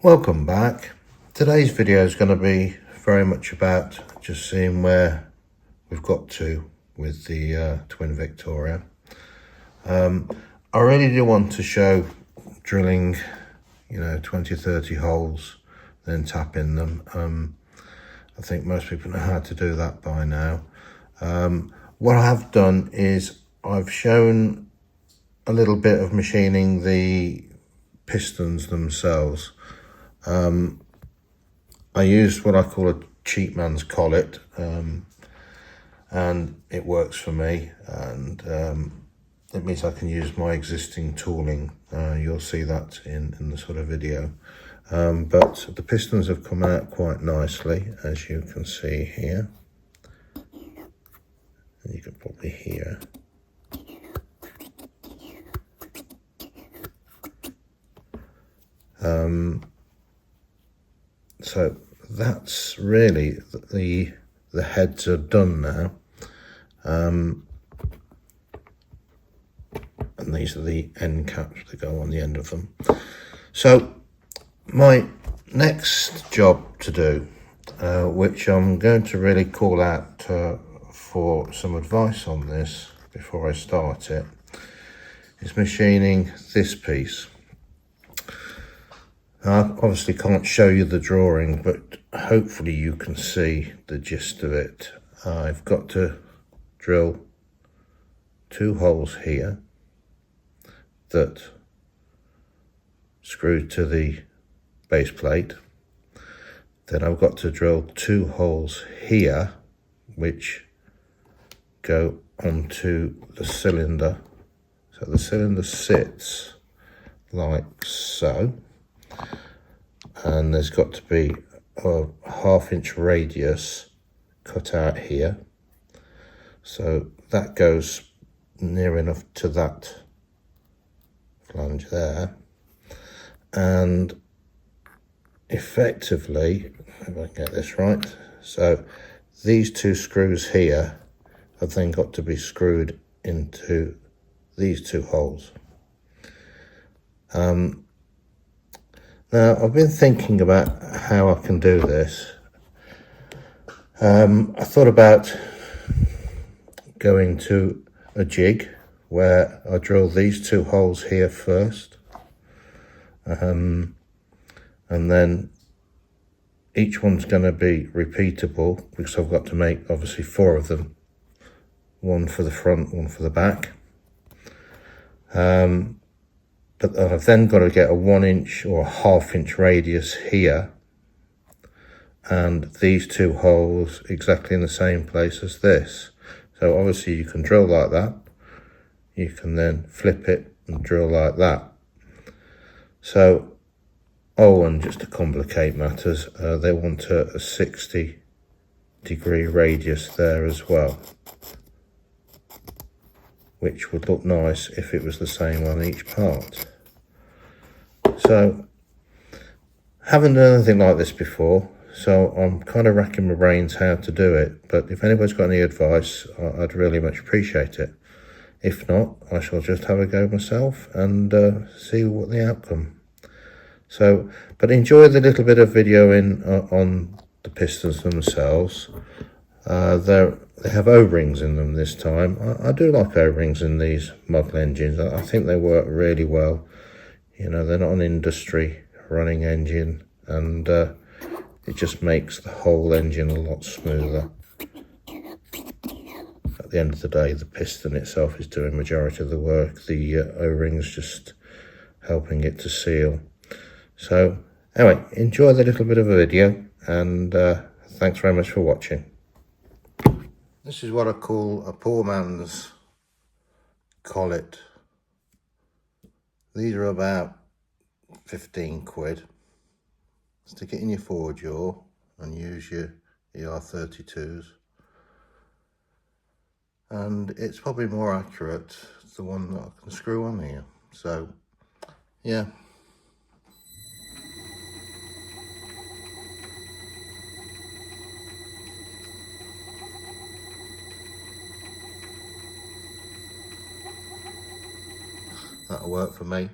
Welcome back. Today's video is going to be very much about just seeing where we've got to with the Twin Victoria. I really do want to show drilling, 20, 30 holes, then tapping them. I think most people know how to do that by now. What I have done is I've shown a little bit of machining the pistons themselves. I used what I call a cheap man's collet, and it works for me, and it means I can use my existing tooling. You'll see that in the sort of video, but the pistons have come out quite nicely, as you can see here, and you can probably hear. So that's really the heads are done now, and these are the end caps that go on the end of them. So my next job to do, which I'm going to really call out for some advice on this before I start it, is machining this piece. I obviously can't show you the drawing, but hopefully you can see the gist of it. I've got to drill 2 holes here that screw to the base plate. Then I've got to drill 2 holes here which go onto the cylinder. So the cylinder sits like so. And there's got to be a 1/2 inch radius cut out here, so that goes near enough to that flange there, and effectively, if I can get this right, so these 2 screws here have then got to be screwed into these 2 holes. Now, I've been thinking about how I can do this. I thought about going to a jig where I drill these 2 holes here first, and then each one's going to be repeatable because I've got to make obviously 4 of them, 1 for the front, 1 for the back. But I've then got to get a 1 inch or a 1/2 inch radius here, and these 2 holes exactly in the same place as this. So obviously you can drill like that, you can then flip it and drill like that. So, and just to complicate matters, they want a 60-degree radius there as well, which would look nice if it was the same on each part. So, haven't done anything like this before, so I'm kind of racking my brains how to do it, but if anybody's got any advice, I'd really much appreciate it. If not, I shall just have a go myself and see what the outcome. So, but enjoy the little bit of video on the pistons themselves. They have O-rings in them this time. I do like O-rings in these model engines. I think they work really well. They're not an industry running engine, and it just makes the whole engine a lot smoother. At the end of the day, the piston itself is doing majority of the work. The O-rings just helping it to seal. So anyway, enjoy the little bit of a video, and thanks very much for watching. This is what I call a poor man's collet. These are about 15 quid. Stick it in your forward jaw and use your R32s. And it's probably more accurate, the one that I can screw on here. So, yeah. That'll work for me.